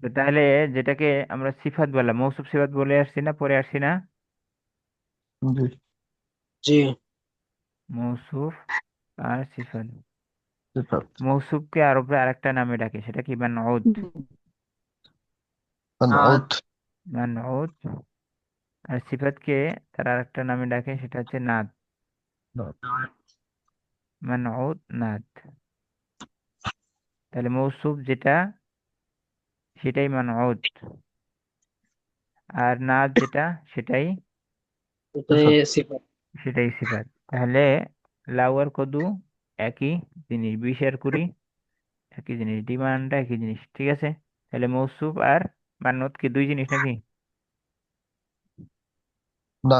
তো তাহলে যেটাকে আমরা সিফাত বললাম, মৌসুফ সিফাত বলে আসছি না, পরে আসছি না? জি। জি। মৌসুফ আর সিফাত। সিফাত। মৌসুফকে আরবরা আরেকটা নামে ডাকে, সেটা কি? মানউত। আর মানউত। মানউত। আর সিফাতকে তার আরেকটা নামে ডাকে, সেটা হচ্ছে নাত। মানউত, নাত। তাহলে মৌসুফ যেটা, সেটাই মানউত। আর নাত যেটা, সেটাই এটাই সিফাত। সিফাত। সেটাই সিফাত। তাহলে লাউ আর কদু একই জিনিস, 20 আর 20 একই জিনিস, ডিমান্ডটা একই জিনিস, ঠিক আছে? তাহলে মৌসুফ আর মান্নত কি দুই জিনিস নাকি? না।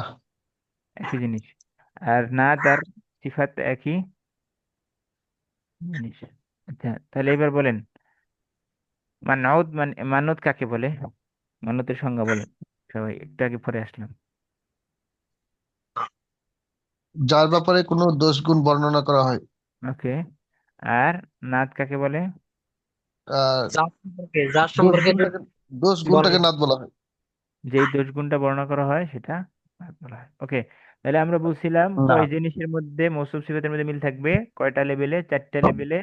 একই জিনিস। আর নাত আর সিফাত একই জিনিস। আচ্ছা, তাহলে এবার বলেন, মান্নত মানে মান্নত কাকে বলে? মান্নতের সংজ্ঞা বলেন। সবাই একটু আগে পরে আসলাম। যার ব্যাপারে কোনো দোষ গুণ বর্ণনা করা হয়। ওকে। আর নাত কাকে বলে? আহ যার দোষ সম্পর্কে গুণটাকে দোষ গুণটাকে বর্ণনা। নাদ বলা হয়। যেই দোষ গুণটা বর্ণনা করা হয় সেটা নাত বলা হয়। ওকে। তাহলে আমরা বলছিলাম না। কয় জিনিসের মধ্যে মৌসুফ সিফাতের মধ্যে মিল থাকবে? কয়টা লেভেলে? 4টা লেভেলে।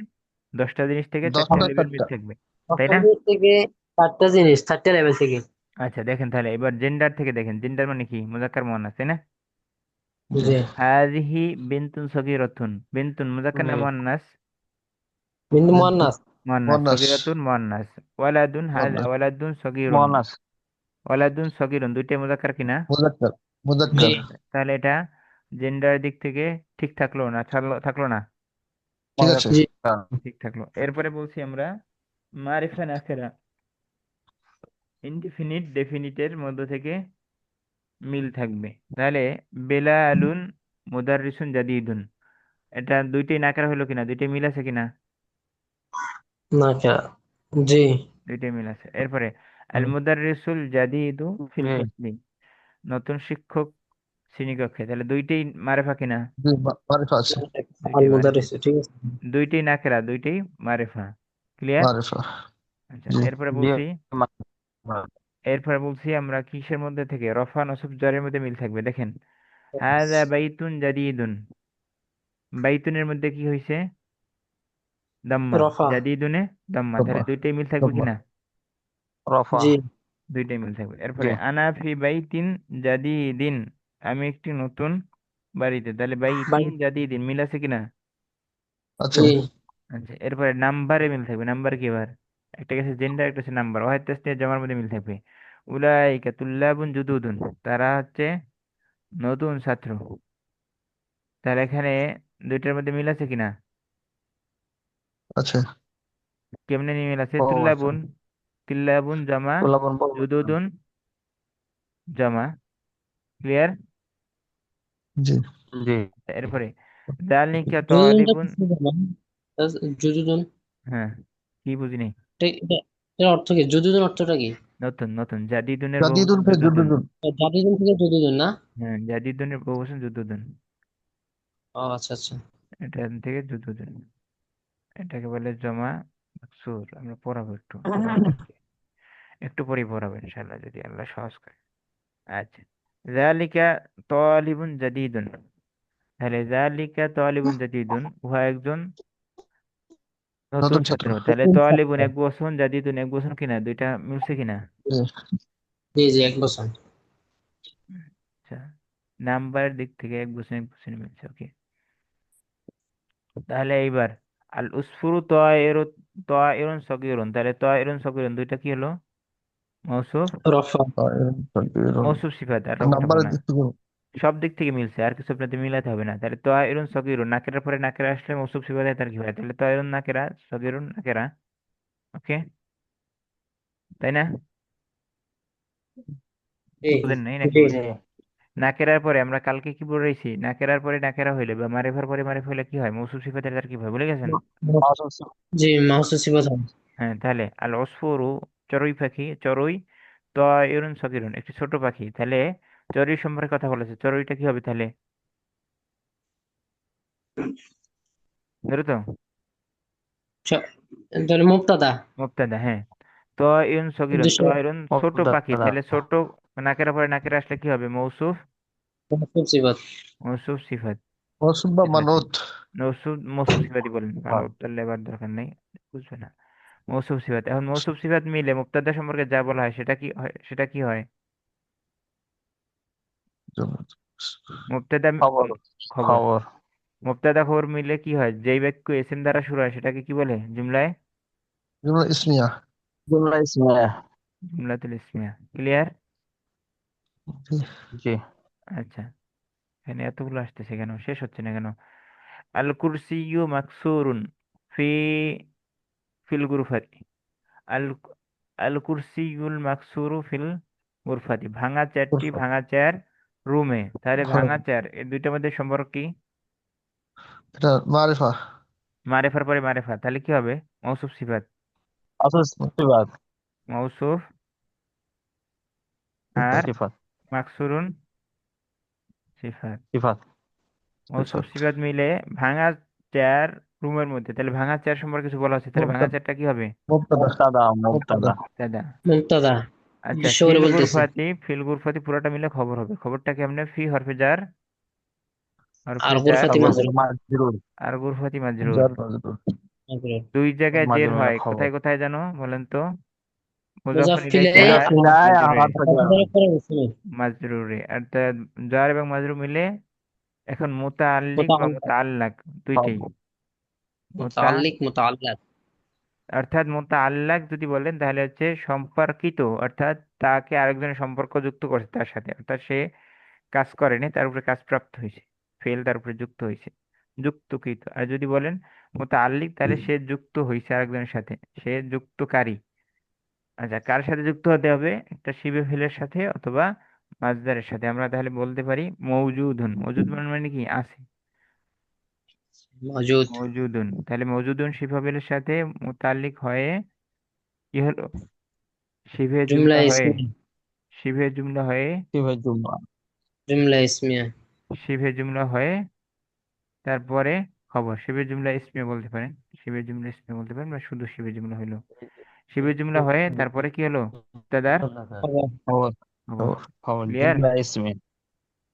10টা জিনিস থেকে 4টা দশটা লেভেল মিল চারটা। থাকবে, তাই না? অর্থনীতি থেকে 4টা জিনিস, 4টে লেভেল থেকে। আচ্ছা দেখেন, তাহলে এবার জেন্ডার থেকে দেখেন। জেন্ডার মানে কি? মুজাক্কার মুয়ান্নাস, তাই না? জি। জি। হাযিহি বিনতুন সগীরাতুন। বিনতুন মুজাক্কার না হুম। মুয়ান্নাস? বিন্দু বিন্দু। মুয়ান্নাস। মুয়ান্নাস। মনাস। সগীরাতুন মুয়ান্নাস। ওয়ালাদুন মনাস। ওয়ালাদুন সগীরুন। মনাস। ওয়ালাদুন সগীরুন দুইটাই মুজাক্কার কিনা? মুজাক্কার। জি। মুজাক্কার। তাহলে এটা জেন্ডার দিক থেকে ঠিক থাকলো না? থাকলো না? ঠিক আছে। জি। ঠিক থাকলো। এরপরে বলছি আমরা মারিফা নাকেরা, ইনডিফিনিট ডেফিনিটের মধ্য থেকে মিল থাকবে। তাহলে বেলা আলুন মুদাররিসুন জাদিদুন, এটা দুইটাই নাকারা হলো কিনা? দুইটাই মিল আছে কিনা? না কে। জি। দুইটাই মিল আছে। এরপরে আল হুম। মুদাররিসুল জাদিদু ফিল জি। ফাসলি, নতুন শিক্ষক শ্রেণীকক্ষে, তাহলে দুইটাই মারেফা কিনা? জি, মারিফা আছে। আল দুইটাই মারেফা। মুদারিস, ঠিক আছে। দুইটাই নাকেরা, দুইটাই মারেফা। ক্লিয়ার? মারিফা। আচ্ছা, জি। এরপরে জি। বলছি, এরপরে বলছি আমরা কিসের মধ্যে থেকে রফা নসব জরের মধ্যে মিল থাকবে, দেখেন। হাযা বাইতুন জাদিদুন, বাইতুনের মধ্যে কি হয়েছে? দাম্মা। রফা। জাদিদুনে দাম্মা, রফা। তাহলে দুইটাই মিল থাকবে রফা। কিনা? রফা। জি। দুইটাই মিল থাকবে। জি। এরপরে আনা ফি বাইতিন জাদিদিন, আমি একটি নতুন বাড়িতে, তাহলে বাই। বাইতিন জাদিদিন মিল আছে কিনা? আছে। জি। আচ্ছা, এরপরে নাম্বারে মিল থাকবে। নাম্বার কি এবার? একটা গেছে জেন্ডার, একটা হচ্ছে নাম্বার। ওয়াহেদ তাসনিয়া জামার মধ্যে মিল থাকবে। উলাইকা তুল্লাবুন জুদুদুন, তারা হচ্ছে নতুন ছাত্র। তাহলে এখানে দুইটার মধ্যে মিল আছে কিনা? আছে। কেমনে নিয়ে মিল আছে? ও আচ্ছা। তুল্লাবুন, তিল্লাবুন জামা, গোলাপন বল। জুদুদুন জামা। ক্লিয়ার? জি। জি। এরপরে যালিকা যদুদনটা তালিবুন। কিছু বললাম। যদুদন, হ্যাঁ, কি বুঝিনি? এটার অর্থ কি? যদুদন অর্থটা কি? নতুন, নতুন জাদিদুনের জাদিদুন বহুবচন ফে জুদুদুন। জুদুদুন। জাদুদন থেকে যদুদন না? হ্যাঁ, জাদিদুনের বহুবচন জুদুদুন। ও আচ্ছা আচ্ছা। এটা থেকে জুদুদুন। এটাকে বলে জমা মাকসুর। আমরা পড়াবো একটু আপনাদেরকে, একটু পরেই পড়াবো ইনশাআল্লাহ, যদি আল্লাহ সহজ করে। আচ্ছা, যালিকা তালিবুন জাদিদুন, তাহলে যালিকা তালিবুন জাদিদুন, উহা একজন নতুন নতুন ছাত্র। ছাত্র। তাহলে তালিবুন এক বছর, জাদিদুন এক বছর কিনা? দুইটা মিলছে কিনা? জি। জি জি, 1 বছর। আচ্ছা, নাম্বারের দিক থেকে এক বছর এক বছর মিলছে। ওকে। তাহলে এইবার আল উসফুরু তায়রুন সগীরুন, তাহলে তায়রুন সগীরুন দুইটা কি হলো? মৌসুফ। রফা। মৌসুফ সিফাত, আর রফা থাকলো নাম্বারের না। দিক থেকে। সব দিক থেকে মিলছে, আর কিছু আপনাদের মিলাতে হবে না। তাহলে তায়রুন সগীরুন, নাকেরার পরে নাকেরা আসলে মৌসুফ সিফাতে তার কি হয়? তাহলে তায়রুন নাকেরা, সগীরুন নাকেরা। ওকে, তাই না? জি। বুঝেন নাই নাকি? জি। নাকেরার পরে আমরা কালকে কি পড়েছি? নাকেরার পরে নাকেরা হইলে বা মারিফার পরে মারিফা হইলে কি হয়? মৌসুফ সিফাতের তার কি হয়, ভুলে গেছেন? জি, মাহসুস সিফাত হয়। হ্যাঁ, তাহলে আল ওসফোরু চড়ুই পাখি, চড়ুই তয়রুন সগীরুন একটি ছোট পাখি। তাহলে চড়ুই সম্পর্কে কথা বলেছে, চড়ুইটা কি হবে তাহলে? ধরো তো। চ- তাহলে মুবতাদা। মুবতাদা, হ্যাঁ। তয়ুন সগিরুন, উদ্দেশ্য তয়রুন ছোট পাখি, মুবতাদা তাহলে ছোট নাকেরা পরে নাকেরা আসলে কি হবে? মৌসুফ, মৌসুফ সিফাত। মৌসুফ সিফাত, মৌসুম বা সিফাতি। মানত। মৌসুফ, মৌসুফ সিফাতি বলেন, ভালো তাহলে এবার দরকার নেই, বুঝবে না। মৌসুফ সিফাত, এখন মৌসুফ সিফাত মিলে মুবতাদা সম্পর্কে যা বলা হয় সেটা কি হয়? সেটা কি হয়? মুবতাদা খবর খবর। খবর মুবতাদা খবর মিলে কি হয়? যেই বাক্য এসিম দ্বারা শুরু হয় সেটাকে কি বলে জুমলায়? জুমলা ইসমিয়া। জুমলা ইসমিয়া। জুমলাতুল ইসমিয়া। ক্লিয়ার? জি। আচ্ছা, এখানে এতগুলো আসতেছে কেন, শেষ হচ্ছে না কেন? আল কুরসিয়ু মাকসুরুন ফি ফিল গুরফাতি। আল আল কুরসিয়ুল মাকসুরু ফিল গুরফাতি, ভাঙা চেয়ারটি, ভাঙা চেয়ার রুমে। তাহলে ঘরে। ভাঙা চেয়ার, এই দুইটার মধ্যে সম্পর্ক কি? এটা মারিফা। মারেফার পরে মারেফা, তাহলে কি হবে? মৌসুফ সিফাত। আসল সিফাত। মৌসুফ আর সিফাত। মাকসুরুন সিফাত। সিফাত। মৌসুফ সিফাত মিলে ভাঙা চেয়ার রুমের মধ্যে, তাহলে ভাঙা চেয়ার সম্পর্কে কিছু বলা হচ্ছে, তাহলে ভাঙা চেয়ারটা কি হবে? মুবতাদা। মুবতাদা মুবতাদা। মুবতাদা। দাদা। মুবতাদা আচ্ছা, উদ্দেশ্য করে ফিল বলতেছি। গুরফাতি, ফিল গুরফাতি পুরোটা মিলে খবর হবে। খবরটা কেমনে? ফি হরফে জার, হরফে আর জার, গুরফাতি খবর মাজরুর। মাজরুর। আর গুরফাতি মাজরুর। জার মাজরুর। মাজরুর। দুই জায়গায় জের মাজরুর মিলে হয়, খবর। কোথায় কোথায় জানো বলেন তো? মুজাফফর মুজাফফর ইলাইহি ইলাইহি আর ইলাহি আর মাজরুরে। হরফে জার। মাজরুরের পরে ইসমি। মাজরুরে আর জার এবং মাজরুর মিলে এখন মুতাআল্লিক বা মুতাআল্লিক। মুতাআল্লাক দুইটাই। খবর। মুতা মুতাআল্লিক মুতাআল্লাক। অর্থাৎ মুতাআল্লাক যদি বলেন তাহলে হচ্ছে সম্পর্কিত, অর্থাৎ তাকে আরেকজনের সম্পর্ক যুক্ত করছে তার সাথে, অর্থাৎ সে কাজ করেনি, তার উপরে কাজ প্রাপ্ত হয়েছে, ফেল তার উপরে যুক্ত হয়েছে, যুক্তকৃত। আর যদি বলেন মুতাআল্লিক, তাহলে সে যুক্ত হয়েছে আরেকজনের সাথে, সে যুক্তকারী। আচ্ছা, কার সাথে যুক্ত হতে হবে? একটা শিবে ফেলের সাথে অথবা মাজদারের সাথে। আমরা তাহলে বলতে পারি মওজুদুন। মওজুদ মানে কি? আছে। মওজুদ। মওজুদুন, তাহলে মওজুদুন শিফা ফেলের সাথে মুতাল্লিক হয়ে কি হলো? শিবে জুমলা জুমলা হয়ে, ইসমিয়া। শিবে জুমলা হয়ে, সিফাত জুমলা। জুমলা ইসমিয়া। শিবে জুমলা হয়ে তারপরে খবর। শিবে জুমলা ইসমিয়া বলতে পারেন, শিবে জুমলা ইসমিয়া বলতে পারেন, বা শুধু শিবে জুমলা হইলো। শিবে জুমলা হয়ে তারপরে কি হলো? মুবতাদার খবর। খবর। খবর। খবর ক্লিয়ার? জুমলা ইসমি।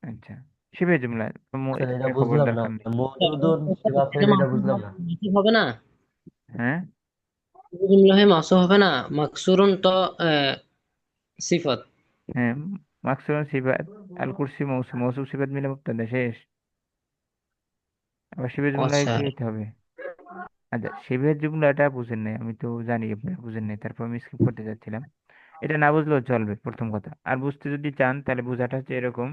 আচ্ছা, শিবে জুমলা স্যার এটা ইসমিয়া খবর বুঝলাম না, দরকার নেই। মওজুদুন সিবা এটা ফেল এটা বুঝলাম না। মাসুফ হবে না? হ্যাঁ, জুমলা হয়ে মাসুফ হবে না? মাকসুরুন তো সিফাত। হ্যাঁ, মাকসুরুন সিফাত। আল কুরসি মৌসুম, মৌসুম সিফাত মিলে মুবতাদা, শেষ। আবার শিবে জুমলায় আচ্ছা। কি হতে হবে? আচ্ছা, শিবে জুমলাটা বুঝেন নাই, আমি তো জানি আপনি বুঝেন নাই, তারপর আমি স্কিপ করতে যাচ্ছিলাম। এটা না বুঝলেও চলবে, প্রথম কথা। আর বুঝতে যদি চান তাহলে বোঝাটা হচ্ছে এরকম: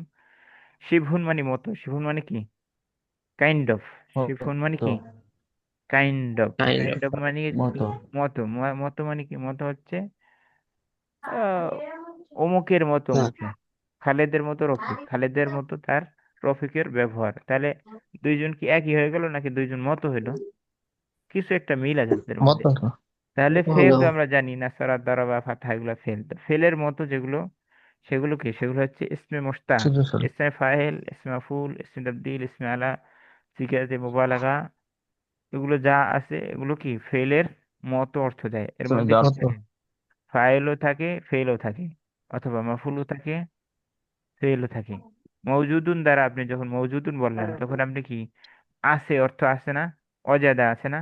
শিবহুন মানে মতো, শিবহুন মানে কি? Kind of. শিবহুন মানে মতো কি? Kind of. Kind kind of. Of মানে কি? মতো মতো। মতো মানে কি? মতো হচ্ছে আহ, অমুকের মতো, অমুকে। খালেদের মতো রফিক, খালেদের মতো তার রফিকের ব্যবহার। তাহলে দুইজন কি একই হয়ে গেল, নাকি দুইজন মতো হইলো? কিছু একটা মিল আছে তাদের মধ্যে। মতো। তাহলে ফেল হলো। তো আমরা জানি না, সারাত দারা বা ফাতহা, এগুলো ফেল। তো ফেলের মতো যেগুলো, সেগুলো কি? সেগুলো হচ্ছে ইসমে মুশতাক, শিবে ফেল। ইসমে ফাইল, ইসমে মাফুল, ইসমে তাবদীল, ইসমে আলা, সিগাতে মুবালাগা, এগুলো যা আছে এগুলো কি ফেলের মতো অর্থ দেয়। এর তুমি মধ্যে কি দর্শক। মতো। থাকে? ফাইলও থাকে, ফেলও থাকে, অথবা মাফুলও থাকে, ফেলও থাকে। মওজুদুন দ্বারা আপনি যখন মওজুদুন বললেন তখন আপনি কি আছে অর্থ আছে না? অজাদা আছে না?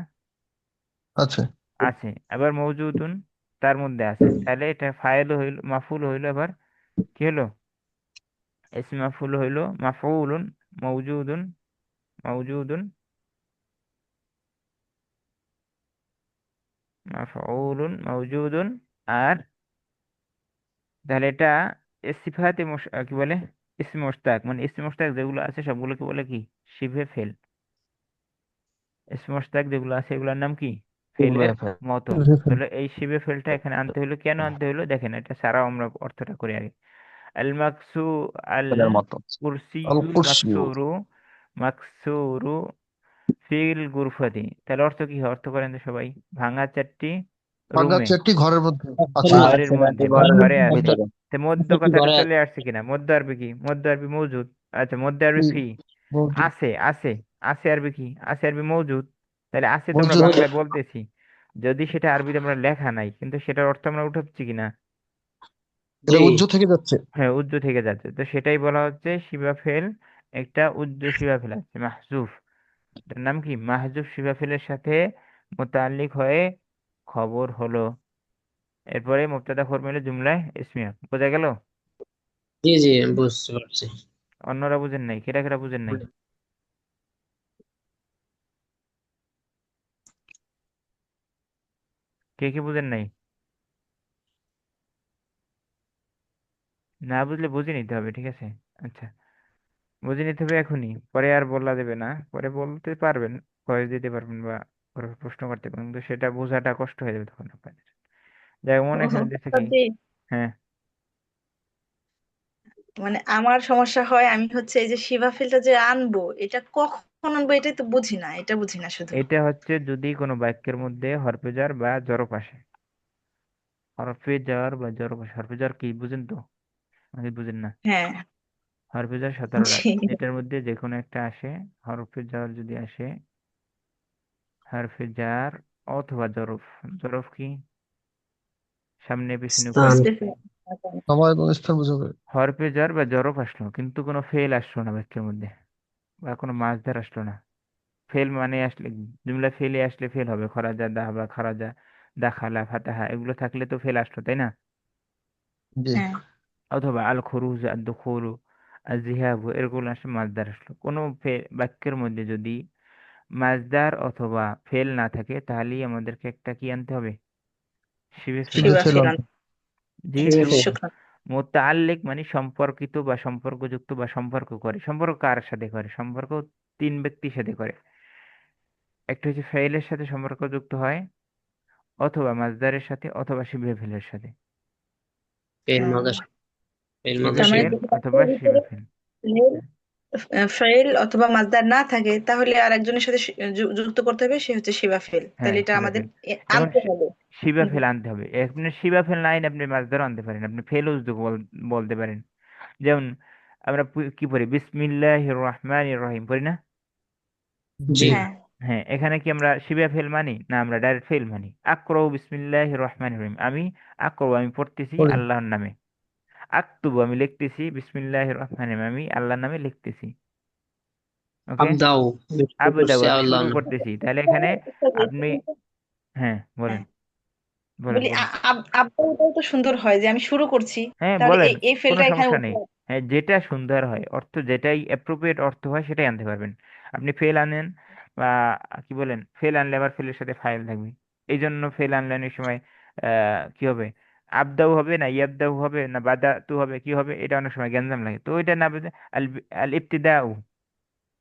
আছে। আছে। আবার মওজুদুন তার মধ্যে আছে, তাহলে এটা ফাইল হইল, মাফুল হইল, আবার কি হলো? ইসম মাফুল হইল মাফউলুন মওজুদুন, মওজুদুন মাফউলুন মওজুদুন। আর তাহলে এটা সিফাতে কি বলে? ইসম মুশতাক, মানে ইসম মুশতাক যেগুলো আছে সবগুলোকে বলে কি? শিবে ফেল। ইসম মুশতাক যেগুলো আছে এগুলোর নাম কি? শিবে ফেলের ফেল। মতো। শিবে ফেল। তাহলে এই শিবে ফেলটা এখানে আনতে হলো, কেন আনতে হলো দেখেন, এটা ছাড়াও আমরা অর্থটা করি আগে। আল মাকসু আল ফেলের মতো। আল কুরসিয়ুল কুরসিউ। মাকসুরু, মাকসুরু ফিল গুরফাতি, তাহলে অর্থ কি হয়? অর্থ করেন তো সবাই। ভাঙা চারটি ভাঙা রুমে, চেয়ারটি ঘরের মধ্যে আছে। ভাঙা ঘরের মধ্যে ছেলেটি বা ঘরের ঘরে আছে। ভিতরে। তো মধ্য একটি কথাটা ঘরে চলে আছে। আসছে কিনা? মধ্য আরবি কি? মধ্য আরবি মৌজুদ। আচ্ছা, মধ্য আরবি ফি। মওজুদ। আছে, আছে। আছে আরবি কি? আছে আরবি মৌজুদ। তাহলে আছে তো আমরা মওজুদ। বাংলায় বলতেছি। যদি সেটা আরবিতে আমরা লেখা নাই কিন্তু সেটার অর্থ আমরা উঠাচ্ছি কিনা, এটা জি। উজ্জ্ব থেকে যাচ্ছে। হ্যাঁ উজ্জু থেকে যাচ্ছে, তো সেটাই বলা হচ্ছে শিবা ফেল, একটা উজ্জু শিবা ফেল আছে মাহজুফ, এটার নাম কি মাহজুফ শিবা ফেলের সাথে মুতাল্লিক হয়ে খবর হলো। এরপরে মুবতাদা খবর মিলে জুমলায় ইসমিয়া, বোঝা গেল? জি জি বুঝতে পারছি। অন্যরা বুঝেন নাই, কেরা কেরা বুঝেন নাই? কে কে বুঝেন নাই? না বুঝলে বুঝে নিতে হবে, ঠিক আছে? আচ্ছা, বুঝে নিতে হবে এখনই, পরে আর বলা দেবে না, পরে বলতে পারবেন, ভয়েস দিতে পারবেন বা পরে প্রশ্ন করতে পারবেন, কিন্তু সেটা বোঝাটা কষ্ট হয়ে যাবে তখন আপনাদের। যেমন এখানে দিচ্ছে কি, জি, হ্যাঁ মানে আমার সমস্যা হয়, আমি হচ্ছে এই যে শিবা ফিলটা যে আনবো, এটা কখন আনবো এটাই তো বুঝি না, এটা বুঝি না শুধু। এটা হচ্ছে যদি কোনো বাক্যের মধ্যে হরফে jar বা জরফ আসে, হরফে jar বা জরফ আসে, হরফে jar কি বুঝেন তো? আমি বুঝেন না। হ্যাঁ। হরফে jar 17টা, জি। এটার মধ্যে যে কোনো একটা আসে, হরফে jar যদি আসে, হরফে jar অথবা জরফ, জরফ কি সামনে পিছনে উপরে স্থান। নিচে, সময় এবং স্থান বোঝাবে। হরফে jar বা জরফ আসলো কিন্তু কোনো ফেল আসলো না বাক্যের মধ্যে, বা কোনো মাঝধার আসলো না। ফেল মানে আসলে, জুমলা ফেলে আসলে ফেল হবে, খরাজা দাহাবা খারাজা দাখালা ফাতাহা এগুলো থাকলে তো ফেল আসলো, তাই না? জি। হ্যাঁ। অথবা আল খুরুজ আদ দুখুলু আল জিহাবু এরগুলো আসলে মাছদার আসলো, কোনো বাক্যের মধ্যে যদি মাছদার অথবা ফেল না থাকে তাহলেই আমাদেরকে একটা কি আনতে হবে, শিবে ফেল শিবে শিবা আনতে ফেল ফিল হবে। আনতে। শিবে যেহেতু ফেল। শুক্রান। মোতাল্লিক মানে সম্পর্কিত বা সম্পর্কযুক্ত বা সম্পর্ক করে, সম্পর্ক কার সাথে করে, সম্পর্ক তিন ব্যক্তির সাথে করে, একটা হচ্ছে ফাইলের সাথে সম্পর্কযুক্ত হয়, অথবা মাছদারের সাথে, অথবা শিবে ফেলের সাথে, ফেল হ্যাঁ, মাদার। ফেল শিবে তার মাদার মানে ফেল যদি অথবা বাক্যের শিবে ভিতরে ফেল। ফেল অথবা মাসদার না থাকে, তাহলে আর একজনের সাথে যুক্ত করতে হবে, সে হচ্ছে শিবা ফেল, হ্যাঁ তাহলে এটা শিবা আমাদের ফেল, যেমন আনতে হবে। শিবা কিন্তু ফেল আনতে হবে, আপনি শিবা ফেল নাই আপনি মাছদারও আনতে পারেন, আপনি ফেলও বলতে পারেন। যেমন আমরা কি পড়ি, বিসমিল্লাহির রহমানির রহিম পড়ি না? জি। জি। হ্যাঁ। হ্যাঁ, এখানে কি আমরা শিবা ফেল মানি না আমরা ডাইরেক্ট ফেল মানি? আকরাউ বিসমিল্লাহির রহমানির রহিম, আমি আকরাউ আমি পড়তেছি পড়ি। আল্লাহর নামে, আক্তুবু আমি লিখতেছি বিসমিল্লাহির রহমানির রহিম, আমি আল্লাহর নামে লিখতেছি, ওকে? আবদাও। আমি শুরু আবদাউ করছি আমি আল্লাহ শুরু নামে। করতেছি, তাহলে এখানে আপনি, হ্যাঁ বলেন হ্যাঁ, বলেন বলি বলেন। আব্বাটাও তো সুন্দর হয় যে আমি শুরু করছি, হ্যাঁ তাহলে বলেন, এই কোনো ফেলটা এখানে সমস্যা উঠে নেই। যাবে। হ্যাঁ যেটা সুন্দর হয় অর্থ, যেটাই অ্যাপ্রোপ্রিয়েট অর্থ হয় সেটাই আনতে পারবেন। আপনি ফেল আনেন বা কি বলেন, ফেল আনলে আবার ফেলের সাথে ফাইল থাকবে, এই জন্য ফেল আনলে অনেক সময় কি হবে, আবদাউ হবে না ইয়াবদাউ হবে না বাদা তু হবে, কি হবে, এটা অনেক সময় গ্যাঞ্জাম লাগে, তো ওইটা না বুঝে আল আল ইবতিদাউ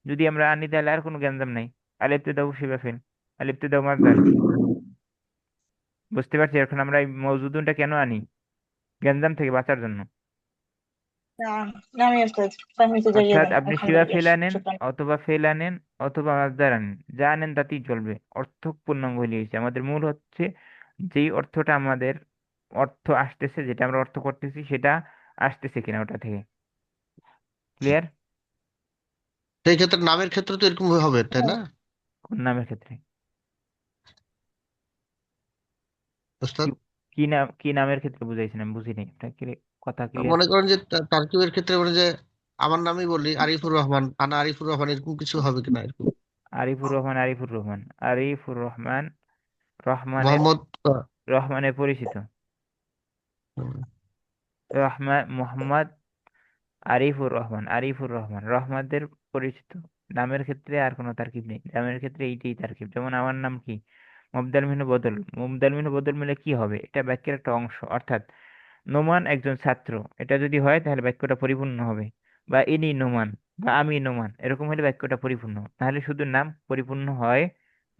যদি আমরা আনি তাহলে আর কোনো গ্যাঞ্জাম নাই। আল ইবতিদাউ শিবা ফেল, আল ইবতিদাউ মাসদার, বুঝতে পারছি এখন আমরা এই মওজুদুনটা কেন আনি, গ্যাঞ্জাম থেকে বাঁচার জন্য। نعم نعم يا أستاذ، فهمت অর্থাৎ جيدا আপনি الحمد শিবা لله. ফেল আনেন شكرا. অথবা ফেল আনেন অথবা মাসদার আনেন, যা আনেন তাতেই চলবে, অর্থ পূর্ণাঙ্গ হইলে হয়েছে। আমাদের মূল হচ্ছে যেই অর্থটা আমাদের অর্থ আসতেছে, যেটা আমরা অর্থ করতেছি সেটা আসতেছে কিনা ওটা থেকে, ক্লিয়ার? সেই ক্ষেত্রে নামের ক্ষেত্রে তো এরকম হবে, তাই না কোন নামের ক্ষেত্রে? কি ওস্তাদ? কি নাম, কি নামের ক্ষেত্রে বুঝাইছেন আমি বুঝিনি, আপনার কথা ক্লিয়ার মনে করে। করেন যে তারকিবের ক্ষেত্রে মানে যে আমার নামই বলি আরিফুর রহমান, আনা আরিফুর রহমান, এরকম কিছু হবে কিনা এরকম? আরিফুর রহমান, আরিফুর রহমান, আরিফুর রহমান, রহমানের, মোহাম্মদ রহমানের পরিচিত, রহমান মোহাম্মদ, আরিফুর রহমান, আরিফুর রহমান রহমানদের পরিচিত। নামের ক্ষেত্রে আর কোনো তারকিব নেই, নামের ক্ষেত্রে এইটাই তারকিব। যেমন আমার নাম কি, মুবদাল মিনহু বদল, মুবদাল মিনহু বদল মিলে কি হবে, এটা বাক্যের একটা অংশ, অর্থাৎ নোমান একজন ছাত্র, এটা যদি হয় তাহলে বাক্যটা পরিপূর্ণ হবে, বা ইনি নোমান বা আমি নোমান এরকম হলে বাক্যটা পরিপূর্ণ, তাহলে শুধু নাম পরিপূর্ণ হয়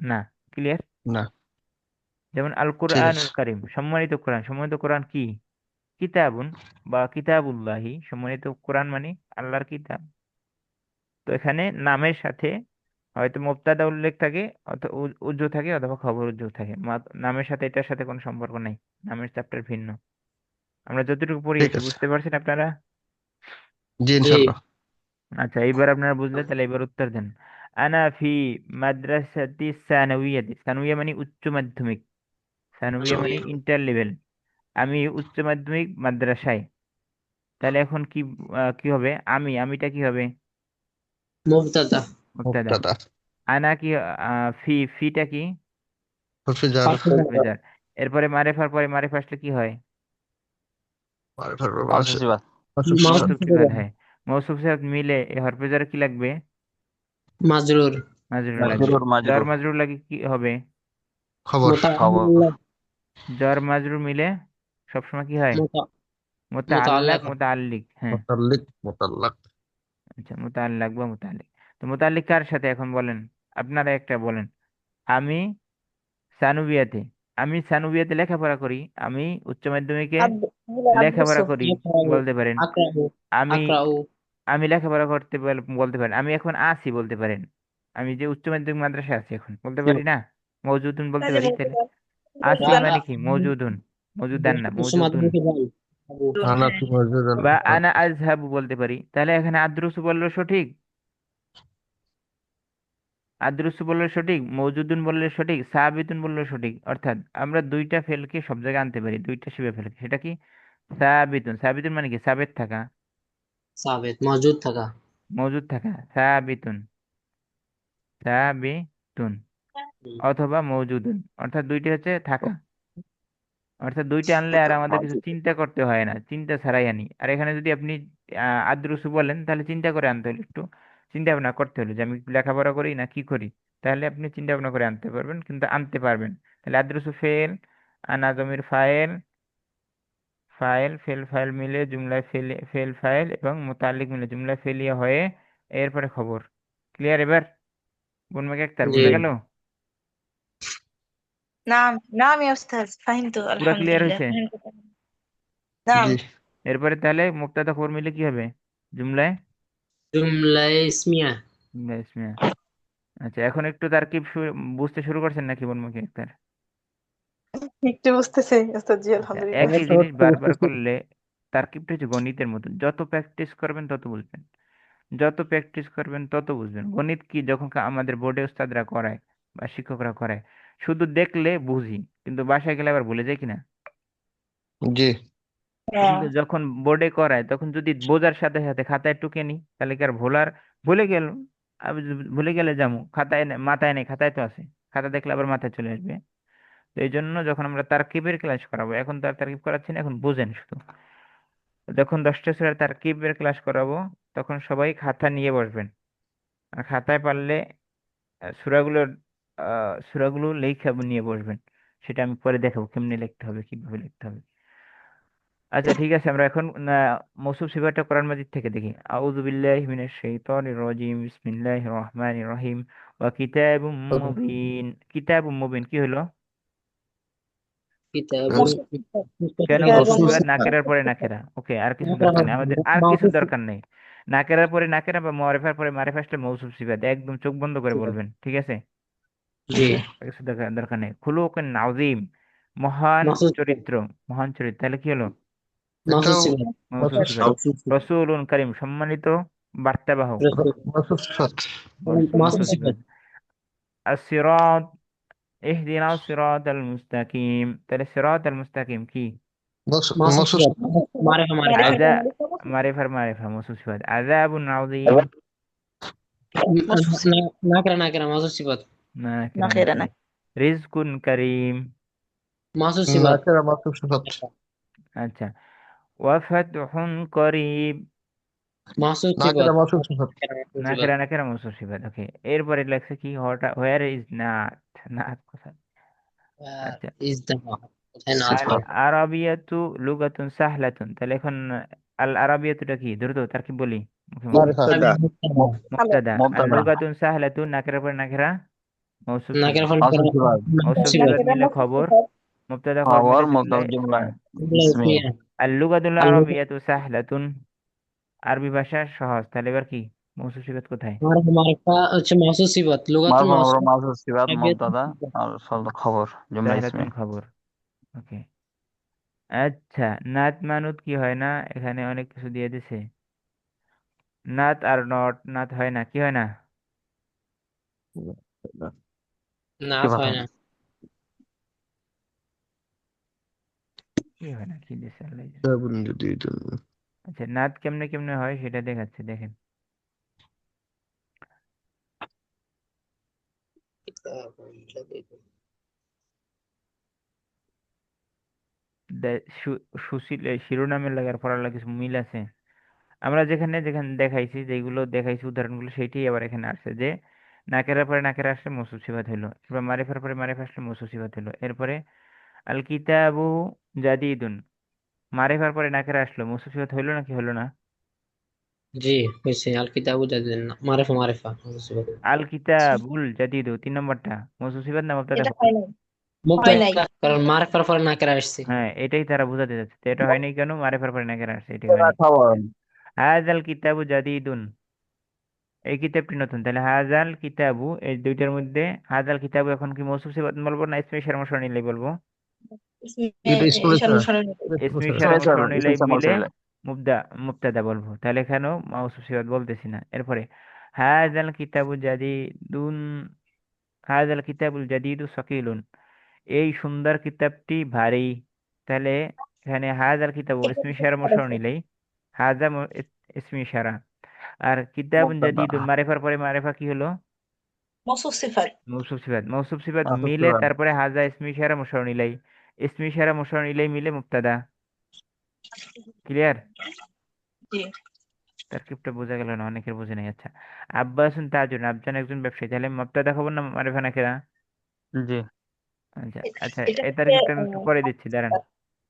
না, ক্লিয়ার? না। যেমন আল ঠিক কোরআনুল আছে। কারীম সম্মানিত কোরআন, সম্মানিত কোরআন কি, কিতাবুন বা কিতাবুল্লাহি, সম্মানিত কোরআন মানে আল্লাহর কিতাব। তো এখানে নামের সাথে হয়তো মুবতাদা উল্লেখ থাকে অথবা উজ্জু থাকে অথবা খবর উজ্জু থাকে, নামের সাথে এটার সাথে কোনো সম্পর্ক নাই, নামের চ্যাপ্টার ভিন্ন। আমরা যতটুকু ঠিক পড়িয়েছি আছে। বুঝতে পারছেন আপনারা? জি, জি। ইনশাল্লাহ। আচ্ছা এইবার আপনারা বুঝলে তাহলে এবার উত্তর দেন। আনা ফি মাদ্রাসাতি সানাউইয়াতি, সানাউইয়া মানে উচ্চ মাধ্যমিক, সানবিয়া মানে ইন্টার লেভেল। আমি উচ্চ মাধ্যমিক মাদ্রাসায়। তাহলে এখন কি হবে? আমিটা কি হবে? মুবতাদা। মুবতাদা। মুক্তাদা। আনা কি? ফিটা কি? হরফিজার। মেজার। এরপরে মারেফার পরে মারেফা আসলে কি হয়? মারিফার পর মাউসুফ আসে সিফাত। মাসুফ সিফাত। মৌসুফ সিফাত, হ্যাঁ। মৌসুফ সিফাত মিলে এই হরফেজারে কি লাগবে? মাজরুর। মাজরুর লাগবে। মাজরুর জ্বর মাজরুর। মাজরুর লাগে কি হবে? খবর। খবর। মুতাআল্লিক। জ্বর মাজরুর মিলে সবসময় কি হয়? মুতা- মুতাআল্লাক মুতাআল্লিক। মুতাআল্লিক, হ্যাঁ। মুতাল্লিক মুতাল্লাক। আচ্ছা, মুতাআল্লাক বা মুতাআল্লিক। তো মুতাআল্লিক কার সাথে এখন বলেন? আপনারা একটা বলেন। আমি সানুবিয়াতে আমি সানুবিয়াতে লেখাপড়া করি। আমি উচ্চ মাধ্যমিকে লেখাপড়া আদ্রসু। করি, ইয়াকরাউ। বলতে পারেন। আকরাউ। আমি আকরাউ। আমি লেখাপড়া করতে বলতে পারেন। আমি এখন আছি, বলতে পারেন। আমি যে উচ্চ মাধ্যমিক মাদ্রাসায় আছি এখন, বলতে পারি না? মওজুদুন বলতে তাহলে পারি। তাহলে মুবতাদা। আছি মুবতাদা। মানে কি? মওজুদুন। মওজুদান না, উচ্চ মওজুদুন। মাধ্যমিকে যাই। আবু। আনা হ্যাঁ। ফি মসজিদিন বা আহমদ। আনা আজহাবু বলতে পারি। তাহলে এখানে আদ্রুসু বললো সঠিক, আদ্রুসু বললে সঠিক, মওজুদুন বললে সঠিক, সাবিতুন বললে সঠিক। অর্থাৎ আমরা দুইটা ফেলকে সব জায়গায় আনতে পারি, দুইটা শিবে ফেলকে। সেটা কি? সাবিতুন। সাবিতুন মানে কি? সাবেত থাকা, সাবেত মজুদ থাকা। মওজুদ থাকা। সাবিতুন, সাবিতুন হুম। অথবা মওজুদুন। অর্থাৎ দুইটি হচ্ছে থাকা। অর্থাৎ দুইটা আনলে আর আমাদের কিছু মাউসুফ। চিন্তা করতে হয় না, চিন্তা ছাড়াই আনি। আর এখানে যদি আপনি আদ্রুসু বলেন, তাহলে চিন্তা করে আনতে হলো, একটু চিন্তা ভাবনা করতে হলো যে আমি লেখাপড়া করি না কি করি। তাহলে আপনি চিন্তা ভাবনা করে আনতে পারবেন, কিন্তু আনতে পারবেন। তাহলে আদ্রুসু ফেল, আনা জমির ফাইল, ফেল ফাইল মিলে জুমলায় ফেল ফাইল এবং মুতাল্লিক মিলে জুমলায় ফেলিয়া হয়ে এরপরে খবর। ক্লিয়ার এবার? বনমাকে একতার জি। বোঝা গেল? নাম নাম يا أستاذ فهمت পুরা الحمد ক্লিয়ার لله হয়েছে? فهمت نعم জি এরপরে তাহলে মুক্তাদা খবর মিলে কি হবে? জুমলায় জুমলায়ে ইসমিয়া। জুমলায় ইসমিয়া। আচ্ছা, এখন একটু তারকিব বুঝতে শুরু করছেন নাকি বনমাকে একতার? একটু বুঝতেছি ওস্তাদ জি আচ্ছা, আলহামদুলিল্লাহ একই জিনিস বারবার করলে তারকিবটা হচ্ছে গণিতের মতো, যত প্র্যাকটিস করবেন তত বুঝবেন, যত প্র্যাকটিস করবেন তত বুঝবেন। গণিত কি, যখন আমাদের বোর্ডে ওস্তাদরা করায় বা শিক্ষকরা করায়, শুধু দেখলে বুঝি, কিন্তু বাসায় গেলে আবার ভুলে যাই কিনা। জি কিন্তু যখন বোর্ডে করায় তখন যদি বোঝার সাথে সাথে খাতায় টুকে নি, তাহলে কি আর ভুলে গেল? আমি ভুলে গেলে যাবো, খাতায় মাথায় নেই, খাতায় তো আছে। খাতা দেখলে আবার মাথায় চলে আসবে। তো এই জন্য যখন আমরা তারকিবের ক্লাস করাবো, এখন তো আর তারকিব করাচ্ছি না, এখন বুঝেন শুধু। যখন 10টা সূরার তারকিবের ক্লাস করাবো, তখন সবাই খাতা নিয়ে বসবেন। আর খাতায় পারলে সূরাগুলোর সূরাগুলো লেখা নিয়ে বসবেন। সেটা আমি পরে দেখাবো কেমনে লিখতে হবে, কিভাবে লিখতে হবে। আচ্ছা, ঠিক আছে। আমরা এখন মৌসুফ সিফাতটা কোরআন মাজিদ থেকে দেখি। আউযু বিল্লাহি মিনাশ শাইতানির রাজিম, বিসমিল্লাহির রহমানির রহিম। ওয়া কিতাবুম মুবিন। কিতাবুম মুবিন কি হলো? কিতাবুন। মৌসুফ কেন কিতাব মৌসুফ সিফাত? মুবিন নাকেরার পরে নাকেরা। ওকে, আর কিছু দরকার নেই আমাদের, আর কিছু দরকার নেই। নাকেরার পরে নাকেরা বা মারিফার পরে মারিফা আসলে মৌসুফ সিফাত, একদম চোখ বন্ধ করে বলবেন, ঠিক আছে? জি। আর কিছু দরকার দরকার নেই। খুলুকুন নাযিম, মহান মাসুদ। চরিত্র, মহান চরিত্র। তাহলে কি হলো? মাসুদ এটাও সিফাত। মৌসুফ মাসুফ সিফাত। সিফাত। রসুলুন করিম, সম্মানিত বার্তাবাহক, রসুল। মাসুফ সিফাত। মাসুদ মৌসুফ সিফাত। সিফাত। আসিরাত, ইহদিনা সিরাতাল মুস্তাকিম। তাহলে সিরাতাল মুস্তাকিম কি? মাসুদ মাসুফ সিফাত। সিফাত। মারিফা মারিফা। মারিফা আজা মারিফা মারিফা মৌসুফ সিফাত। আযাবুন আযীম, মৌসুফ সিফাত নাকরা নাকরা মাসুদ সিফাত। নাকিরা নাকিরা নাকিরা। না রিজকুন করিম। মাসুদ সিফাত। নাকেরা মাসুফ সিফাত। আচ্ছা, ওয়া ফাতহুন করিব। মাসুদ নাকেরা সিফাত। মাসুফ সিফাত। মাসুদ সিফাত। নাকিরা মৌসুফ সিফাত। ওকে, এরপরে লেখছে কি? Where is nut. নাট কোথায়? আচ্ছা, ইজ দ্য কোথায় নাচ আল হয়? আরাবিয়াতু লুগাতুন সাহলাতুন। তাহলে এখন আল আরাবিয়াতুটা কি? দ্রুত তারকিব বলি, মুখে মুখে। মারিফা। মুবতাদা। হ্যালো মুবতাদা। আল মুবতাদা। লুগাতুন সাহলাতুন, নাকেরার পরে নাকেরা মৌসুফ নাকের সিফাত। ফল মাউসুফ সিফাত। মাসুদ মৌসুফ সিফাত। সিফাত নাকিরা মিলে মৌসুফ খবর, সিফাত মুবতাদা খবর খবর মিলে মুবতাদা জুমলায়। জুমলা হ্যাঁ। জুমলা ইসমি। ইসমিয়া। আল লুগাতুল আল্লাহ। আরাবিয়াতু সাহলাতুন, আরবি ভাষা সহজ। তাহলে এবার কি? মৌসুফ সিফাত কোথায়? মারিফা মারিফা হচ্ছে মাসুদ সিফাত। লুগাতুল মারফা মাসুদ। মাউসুফ সিফাত আরবিয়াতুল মুবতাদা। সিফাত। আর খবর জুমলা ইসমি। সাহলাতুন খবর। ওকে। আচ্ছা, নাত মানুত কি হয় না? এখানে অনেক কিছু দিয়ে দিছে। নাত আর নট, নাত হয় না, কি হয় না? নাচ সিফাত হয় হয় না। না। কি হয় না, কি দিছে আল্লাহ জানে। কিতাবুন জাদীদুন। আচ্ছা, নাদ কেমনে কেমনে হয় সেটা দেখাচ্ছে, দেখেন। শিরোনামের লাগার পড়ার লাগে কিছু মিল আছে। আমরা যেখানে যেখানে দেখাইছি, যেগুলো দেখাইছি উদাহরণগুলো, সেইটাই আবার এখানে আসছে যে নাকেরার পরে নাকেরা আসলে মৌসুফ সিফাত হইলো, এরপর মারিফার পরে মারিফা আসলে মৌসুফ সিফাত হইলো। এরপরে আল কিতাবু জাদিদুন, মারিফার পরে নাকেরা আসলো, মৌসুফ সিফাত হইলো নাকি হলো না? জি হয়েছে, আল কিতাবু জাদিদ, মারিফা মারিফা। আল কিতাবুল জাদিদু 3 নম্বরটা মৌসুফ সিফাত না মুবতাদা এটা খবর? হয় নাই, হয় নাই। মুবতাদা, কারণ মারিফার পরে নাকেরা আসছে। হ্যাঁ, এটাই তারা বোঝাতে যাচ্ছে, তো এটা হয়নি কেন, মারিফার পরে নাকেরা আসছে, এটাই মুবতাদা হয়নি। খবর। হাজাল কিতাবু জাদিদুন, এই কিতাবটি নতুন, তাহলে হাজাল কিতাবু, এই দুইটার মধ্যে হাজাল কিতাবু এখন কি মৌসুফ সিফাত বলবো না ইসমে ইশারা মুশার নিলেই বলবো? এটা ইসমুল ঈশান ইশারা। মুশাররফ। এটা ইসমুল ইসমে ইশারা। ইশারা মুশার ইসম নিলেই ইসম মিলে মৌসুল। মুবতাদা বলবো, তাহলে এখানেও মৌসুফ সিফাত বলতেছি না। এরপরে হাজাল কিতাবু জাদিদুন, হাজাল কিতাবুল জাদিদু সাকিলুন, এই সুন্দর কিতাবটি ভারী। তাহলে এখানে হাজাল কিতাবু এটা ইসমে কি ইশারা মুশার করেছে? নিলেই হাজা ইসমে ইশারা। আর কিতাবুন মুবতাদা জাদিদুন, মারিফার পরে মারিফা কি হলো? মওসুফ সিফাত। মৌসুফ সিফাত, মৌসুফ সিফাত আসল মিলে সিফাত। তারপরে হাজা ইসমি ইশারা মুশার ইলাই, ইসমি ইশারা মুশার ইলাই মিলে মুবতাদা। ক্লিয়ার? জি। তারকিবটা বোঝা গেল না, অনেকের বোঝে নাই। আচ্ছা, আব্বাসুন তাজুন, আবজান একজন ব্যবসায়ী, তাহলে মুবতাদা খবর না মারিফা নাকিরা? জি। আচ্ছা এটা আচ্ছা, এটা এই হচ্ছে তারকিবটা আমি একটু করে দিচ্ছি, দাঁড়ান।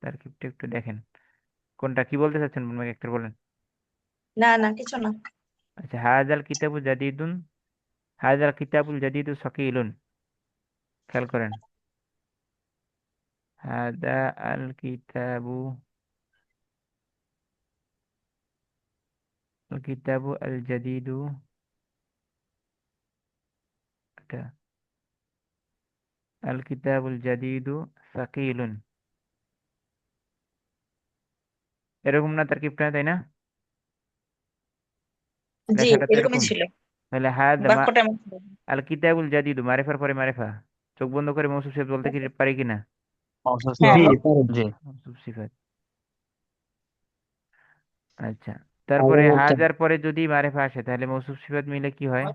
তারকিবটা একটু দেখেন, কোনটা কি বলতে চাচ্ছেন আমাকে একটু বলেন। না না কিছু না। আচ্ছা, হাজাল কিতাবু জাদিদুন, হাজাল কিতাবুল জাদিদু সাকিলুন, খেয়াল করেন। হাদা আল কিতাবু, আল কিতাবু আল জাদিদু, এটা আল কিতাবুল জাদিদু সাকিলুন, এরকম না তারকিবটা, তাই না? জি লেখাটা তো এরকমই এরকম। ছিল, তাহলে হাদা বাক্যটা এমন ছিল। আল কিতাবুল জাদিদু, মারিফার পরে মারিফা, চোখ বন্ধ করে মৌসুফ সিফাত বলতে কি পারি কিনা? মৌসুল হ্যাঁ জি সিফাত। পারেন। জি। মৌসুফ সিফাত। আচ্ছা, আগে তারপরে মুবতাদা। হাজার পরে যদি মারিফা আসে তাহলে মৌসুফ সিফাত মিলে কি হয়?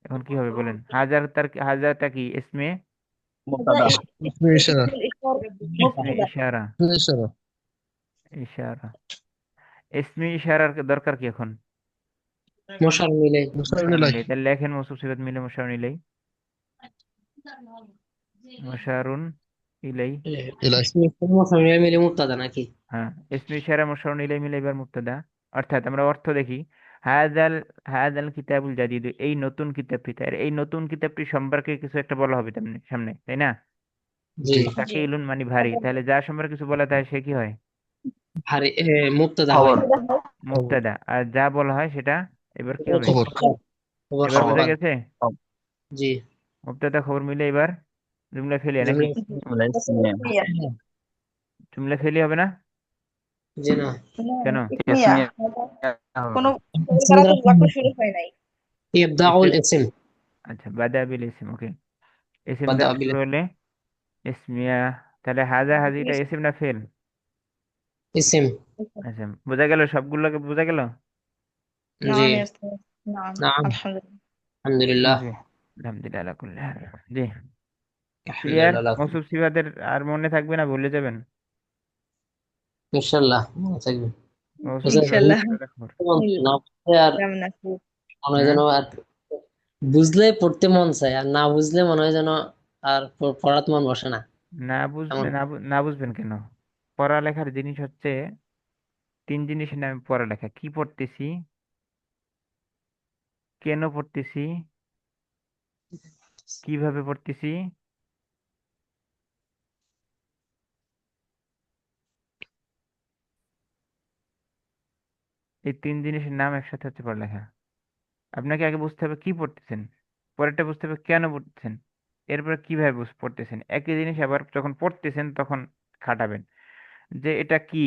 এখন কি হবে বলেন? হাজার, তার হাজারটা কি ইসমে, এটা মুবতাদা। ইসমুল ইশারা। ইসমে মুবতাদা। ইশারা, ইসমুল ইশারা। ইশারা, ইসমে ইশারার দরকার কি এখন? মশার মিলে। মুশার মুশার ইলাই। নিলেই, তাহলে লেখেন মৌসুফ সিফাত মিলে মুশার নিলেই, মুশারুন ইলাই। ইলাই। মশার মিলে মুবতাদা নাকি? হ্যাঁ, ইসমে ইশারা মুশার নিলাই মিলে এবার মুবতাদা। অর্থাৎ আমরা অর্থ দেখি, হাজাল, হাজাল কিতাবুল জাদিদ, এই নতুন কিতাবটি, তার এই নতুন কিতাবটি সম্পর্কে কিছু একটা বলা হবে তেমনি সামনে, তাই না? জি। জি। জি। সাকিলুন মানে ভারী, তাহলে যার সম্পর্কে কিছু বলা হয় সে কি হয়? ভারী, মুবতাদা হয়। খবর। খবর। মুবতাদা। আর যা বলা হয় সেটা এবার কি হবে? খবর। খবর এবার বোঝা খবর। সংবাদ। গেছে? খবর। জি। মুবতাদা খবর মিলে এবার জুমলা ফেলিয়া নাকি? জুমলা। জুমলা ইসমিয়া। জুমলা ফেলি হবে না? জি না। কেন? ইসমিয়া, ইসমিয়া কোনো হবে। তৈরি ইসম করা দ্বারা কোনো বাক্য শুরু হয় নাই। ইবদাউল ইসিম, ইসম। আচ্ছা, বাদা বিল ইসিম, ওকে। ইসিম বাদা দ্বারা বিল শুরু হলে ইসমিয়া, তাহলে হাজা হাজিটা ইসিম না ফেল? ইসম। আচ্ছা, বোঝা গেল, সবগুলোকে বোঝা গেল। জি। নাম ইসম, নাম। নাম। আলহামদুলিল্লাহ। আলহামদুলিল্লাহ। জি। আলহামদুলিল্লাহ আলা কুল্লি হাল। জি। ক্লিয়ার? আলহামদুলিল্লাহ লাকুম। মৌসুফ সিফাতের আর মনে থাকবে না, ভুলে যাবেন। ইনশাআল্লাহ মনে থাকবে। মৌসুফ বুঝলেন? সিফাত ইনশাল্লাহ। মুবতাদা খবর। না বুঝলে আর কেমন আছি? মনে হয় হ্যাঁ, যেন আর বুঝলে পড়তে মন চায়, আর না বুঝলে মনে হয় যেন আর পড়াতে মন বসে না। না এমন। বুঝলে না বুঝবেন কেন? পড়ালেখার জিনিস হচ্ছে 3 জিনিসের নামে পড়ালেখা: কি পড়তেছি, কেন পড়তেছি, কিভাবে পড়তেছি, এই 3 জিনিসের নাম একসাথে হচ্ছে পড়ালেখা। আপনাকে আগে বুঝতে হবে কি পড়তেছেন, পরেরটা বুঝতে হবে কেন পড়তেছেন, এরপরে কিভাবে পড়তেছেন। একই জিনিস আবার যখন পড়তেছেন তখন খাটাবেন যে এটা কি,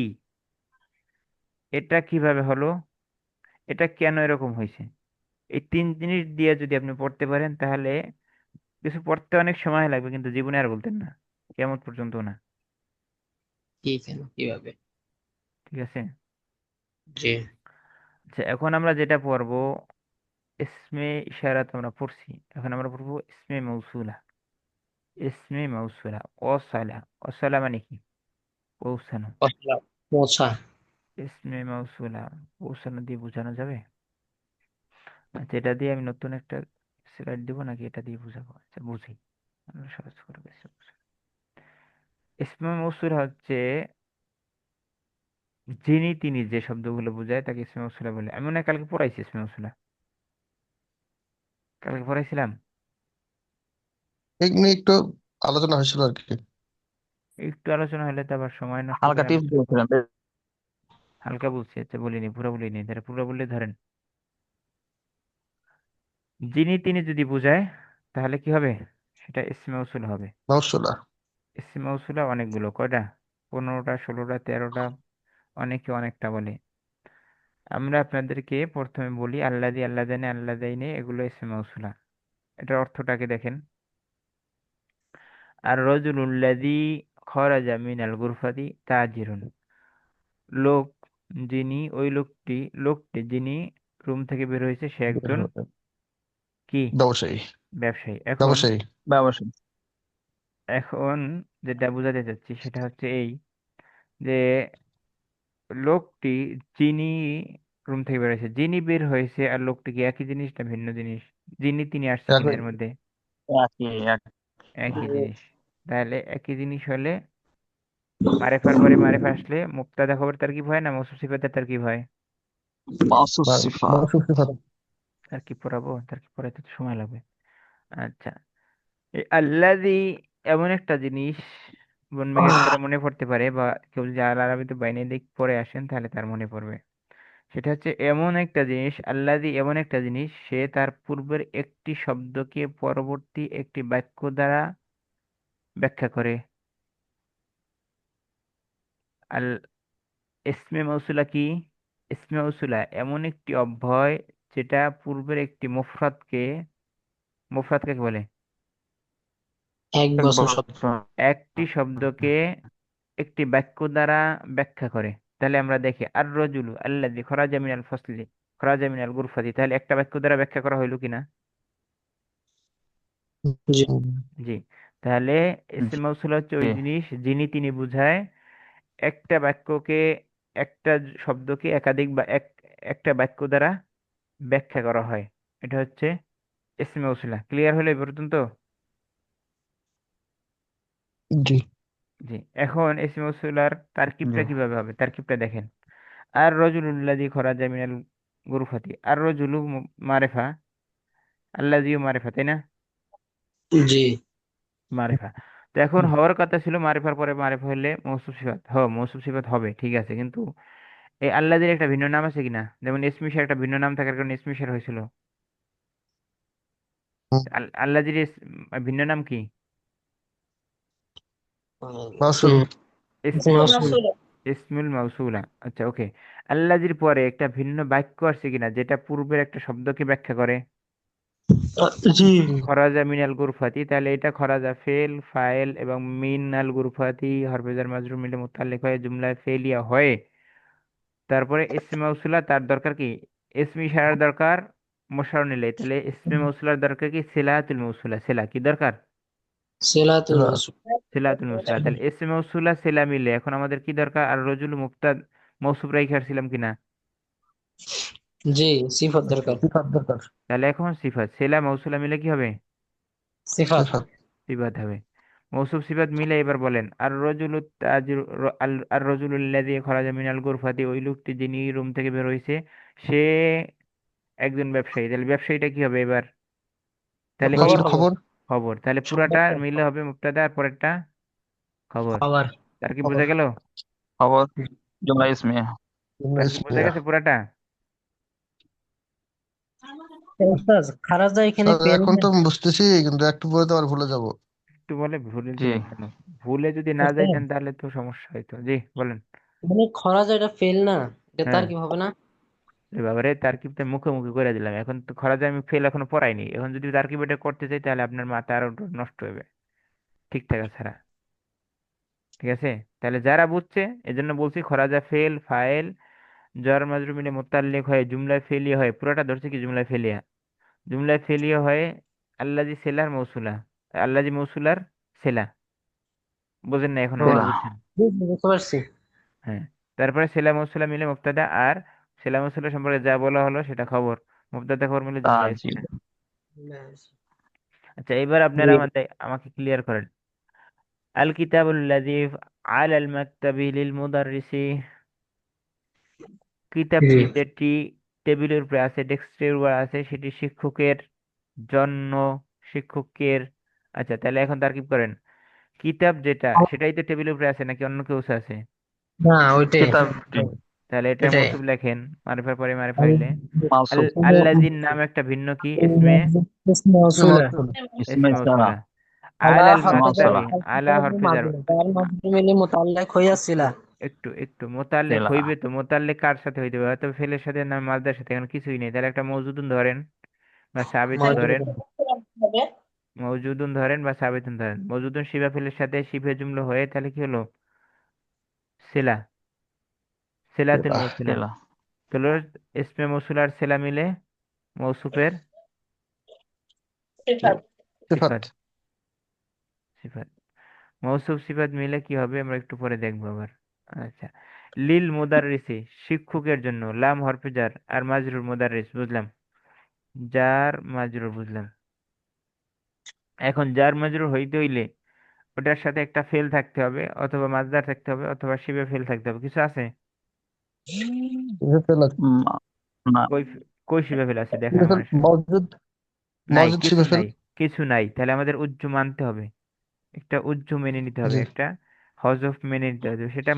এটা কিভাবে হলো, এটা কেন এরকম হয়েছে। এই 3 জিনিস দিয়ে যদি আপনি পড়তে পারেন তাহলে কিছু পড়তে অনেক সময় লাগবে কিন্তু জীবনে আর বলতেন না, কেমন পর্যন্ত না। কি কেন কিভাবে? ঠিক আছে। জি। আচ্ছা, এখন আমরা যেটা পড়বো ইসমে ইশারাত আমরা পড়ছি, এখন আমরা পড়বো ইসমে মৌসুলা। ইসমে মৌসুলা অসালা। অসালা মানে কি? পৌঁছানো। পশলা, মোছা। ইসমে মৌসুলা পৌঁছানো দিয়ে বোঝানো যাবে? আচ্ছা, এটা দিয়ে আমি নতুন একটা স্লাইড দিব নাকি এটা দিয়ে বুঝাবো? আচ্ছা, বুঝি, আমরা সহজ করে বেশি বুঝি। ইসমে মৌসুলা হচ্ছে যিনি তিনি যে শব্দগুলো বোঝায় তাকে ইসমে মৌসুলা বলে। আমি মনে হয় কালকে পড়াইছি ইসমে মৌসুলা, কালকে পড়াইছিলাম। এই নিয়ে একটু আলোচনা হয়েছিল আর কি। একটু আলোচনা হলে তো আবার সময় নষ্ট হালকা করে টিপস আলোচনা। দিয়েছিলাম। হালকা বলছি, আচ্ছা বলিনি, পুরো বলিনি, তাহলে পুরো বললে ধরেন যিনি তিনি যদি বোঝায় তাহলে কি হবে? সেটা ইসমে মৌসুল হবে। মাউসুলা। ইসমে মৌসুলা অনেকগুলো, কয়টা? 15টা, 16টা, 13টা, অনেকে অনেকটা বলে। আমরা আপনাদেরকে প্রথমে বলি আল্লাদি, আল্লাদানে, আল্লাদাইনে, এগুলো ইসমে মৌসুলা। এটার অর্থটাকে দেখেন। আর রজুলুল্লাযী খরাজা মিনাল গুরফাতি তাজিরুন, লোক যিনি, ওই লোকটি, লোকটি যিনি রুম থেকে বের হয়েছে সে একজন কি? ব্যবসায়ী। ব্যবসায়ী। এখন ব্যবসায়ী। ব্যবসায়ী। এখন যেটা বোঝাতে চাচ্ছি সেটা হচ্ছে এই যে লোকটি, যিনি রুম থেকে বের হয়েছে, যিনি বের হয়েছে আর লোকটি কি একই জিনিস না ভিন্ন জিনিস? যিনি তিনি আসছে কিনা একই। এর মধ্যে? একই একই। একই জিনিস। তাহলে একই জিনিস হলে মারেফার পরে মারেফা আসলে মুবতাদা খবর তারকিব হয় না মৌসুফ সিফাতের তারকিব হয়? মাউসুস সিফাত। মাউসুফ সিফাত। তারকিব পড়াবো? তারকিব পড়াইতে তো সময় লাগবে। আচ্ছা, এই আল্লাযী এমন একটা জিনিস, বনমেগের পরে মনে পড়তে পারে, বা কেউ যদি আল আরবিতে বাইনে দিক পড়ে আসেন তাহলে তার মনে পড়বে। সেটা হচ্ছে এমন একটা জিনিস, আল্লাযী এমন একটা জিনিস, সে তার পূর্বের একটি শব্দকে পরবর্তী একটি বাক্য দ্বারা ব্যাখ্যা করে। আল ইসমে মৌসুলা কি? ইসমে মৌসুলা এমন একটি অব্যয় যেটা পূর্বের একটি মুফরাদকে, মুফরাদ কাকে বলে? এক এক বছর সব। বছর। একটি শব্দকে একটি বাক্য দ্বারা ব্যাখ্যা করে। তাহলে আমরা দেখি আর রজুলু আল্লাযী খরাজা মিনাল ফসলি, খরাজা মিনাল গুরফাতি, তাহলে একটা বাক্য দ্বারা ব্যাখ্যা করা হইল কিনা? জি। জি। তাহলে ইসম মৌসুল হচ্ছে ওই জি। জিনিস যিনি তিনি বুঝায় একটা বাক্যকে, একটা শব্দকে একাধিক বা একটা বাক্য দ্বারা ব্যাখ্যা করা হয়। এটা হচ্ছে ইসম মৌসুলা। ক্লিয়ার হলো এই পর্যন্ত? জি। জি। এখন ইসম মৌসুলার জি। তারকিবটা কিভাবে হবে? তারকিবটা দেখেন। আর রজুলুল্লাযী খরাজা মিনাল গুরফাতি, আর রজুলু মারেফা, আল্লাযীও মারেফা, তাই না? জি। মারেফা। তো এখন হওয়ার কথা ছিল মারেফার পরে মারেফা হলে মৌসুফ সিফাত, মৌসুফ সিফাত হবে, ঠিক আছে, কিন্তু এই আল্লাহদের একটা ভিন্ন নাম আছে কিনা? যেমন ইসমিশার একটা ভিন্ন নাম থাকার কারণে ইসমিশার হয়েছিল। আল্লাহদের ভিন্ন নাম কি? মাউসুল। ইসমুল, মাসুল। মাসুলা। ইসমুল মাউসুলা। আচ্ছা, ওকে। আল্লাহদের পরে একটা ভিন্ন বাক্য আছে কিনা যেটা পূর্বের একটা শব্দকে ব্যাখ্যা করে? জি। খরাজা মিনাল গুরফাতি, তাহলে এটা খরাজা ফেল ফাইল এবং মিনাল গুরফাতি হরফে মাজরুর মিলে মুতাল্লিক হয়ে জুমলায় ফেলিয়া হয়। তারপরে ইসমে মৌসুলা তার দরকার কি? ইসমি ইশারার দরকার মোশাররফ নিলে, তাহলে ইসমে মৌসুলার দরকার কি? সিলাতুল মৌসুলা। সিলা কি দরকার? সেলাতুল মাসুল। সিলাতুল মৌসুলা। তাহলে ইসমে মৌসুলা সিলা মিলে এখন আমাদের কি দরকার? আর রজুল মুক্তাদ মৌসুফ রাইখে আসছিলাম কিনা? জি। সিফাত দরকার। সিফাত দরকার। তাহলে এখন সিফাত সিলা মৌসুলা মিলে কি হবে? সিফাত। সিফাত। সিফাত হবে। মৌসুফ সিফাত মিলে এবার বলেন আর রজুলু তাজির, আর রজুলুল্লাযী খরাজা মিনাল গুরফাতি, ওই লোকটি যিনি রুম থেকে বের হয়েছে সে একজন ব্যবসায়ী। তাহলে ব্যবসায়ীটা কি হবে এবার? তাহলে এই খবর ব্যবসায়ীর হবে। খবর। খবর, তাহলে পুরাটা মিলে হবে মুবতাদা আর পরেরটা খবর। খবর। তার কি খবর। বোঝা গেল? খবর জুমলা ইসমিয়া। তার কি বোঝা ইসমিয়া। গেছে পুরাটা? উস্তাদ খারাজা এখানে স্যার পেন এখন তো আমি বুঝতেছি, কিন্তু একটু পরে তো আবার ভুলে যাব। একটু বলে ভুলে জি। যাবেন কেন? ভুলে যদি না উস্তাদ, যাইতেন তাহলে তো সমস্যা হইতো। জি বলেন। মানে খরাজা এটা ফেল না, এটা তার হ্যাঁ। কি হবে না? বাবারে, তারকিবটা মুখে মুখে করে দিলাম, এখন তো খরাজে আমি ফেল এখনো পড়াইনি, এখন যদি তারকিব এটা করতে চাই তাহলে আপনার মাথা আরো নষ্ট হবে ঠিকঠাক ছাড়া। ঠিক আছে, তাহলে যারা বুঝছে এজন্য বলছি খরাজা ফেল ফাইল জ্বর মাজরুর মিলে মোতাল্লিক হয় জুমলায় ফেলিয়া হয়, পুরোটা ধরছে কি জুমলায় ফেলিয়া, জুমলায় ফেলিয়া হয় আল্লাজি সেলার মৌসুলা, আল্লাজি মৌসুলার সেলা। বোঝেন না এখনো নাকি সেলা। বুঝছেন? বুঝতে পারছি। হ্যাঁ, তারপরে সেলা মৌসুলা মিলে মুবতাদা, আর সেলা মৌসুলা সম্পর্কে যা বলা হলো সেটা খবর, মুবতাদা খবর মিলে জুমলা তাজিব। ইসমিয়া। আচ্ছা, এবার আপনারা আমাকে ক্লিয়ার করেন। আল কিতাবুল লাযী আলাল মাকতাবি লিল মুদাররিসি, জি। কিতাবটি যেটি টেবিলের উপরে আছে, ডেস্কের উপর আছে, সেটি শিক্ষকের জন্য, শিক্ষকের। আচ্ছা, তাহলে এখন তারকিব করেন, কিতাব যেটা সেটাই তো টেবিলের উপরে আছে নাকি অন্য কেউ আছে? না, ওইটাই। কিতাবটি তাহলে এটা ওইটাই। মৌসুফ লেখেন, মারিফার পরে মারিফা হইলে মাউসুফ। আল্লাযীর নাম একটা ভিন্ন কি ইসমে, মৌসুলা। ইসমে ইসমে সালা। মৌসুলা। আল আলা আল ইসমে হারফে সালা। মাকতাবি, আলা হরফে জার। তার মাঝে মিলে মুতাল্লাক হইয়াছিলা। একটু একটু মোতাল্লেক সেলা। হইবে তো, মোতাল্লেক কার সাথে হইতে হবে? হয়তো ফেলের সাথে না মাদ্দার সাথে, এখন কিছুই নেই, তাহলে একটা মওজুদুন ধরেন বা সাবিতুন ধরেন, হবে মওজুদুন ধরেন বা সাবিতুন ধরেন। মওজুদুন শিবা ফেলের সাথে শিফে জুমলা হয়ে তাহলে কি হলো? সেলা, সেলাতুল মৌসুলা। সেলা। তাহলে ইসমে মৌসুলা আর সেলা মিলে মৌসুফের কি? সিফাত। সিফাত। সিফাত, সিফাত। মৌসুফ সিফাত মিলে কি হবে আমরা একটু পরে দেখবো আবার। আচ্ছা, লিল মুদাররিসি শিক্ষকের জন্য, লাম হরফে জার আর মাজরুর মুদাররিস বুঝলাম, জার মাজরুর বুঝলাম। এখন জার মাজরুর হইতে হইলে ওটার সাথে একটা ফেল থাকতে হবে, অথবা মাজদার থাকতে হবে, অথবা শিবে ফেল থাকতে হবে। কিছু আছে? উম, না। কই কই শিবে ফেল আছে দেখান আমার সামনে। মওজুদ নাই, মওজুদ কিছু সিফাফিল। নাই, কিছু নাই। তাহলে আমাদের উজ্জু মানতে হবে, একটা উজ্জু মেনে নিতে হবে, জি। একটা হজফ মেনে নিতে হবে। সেটা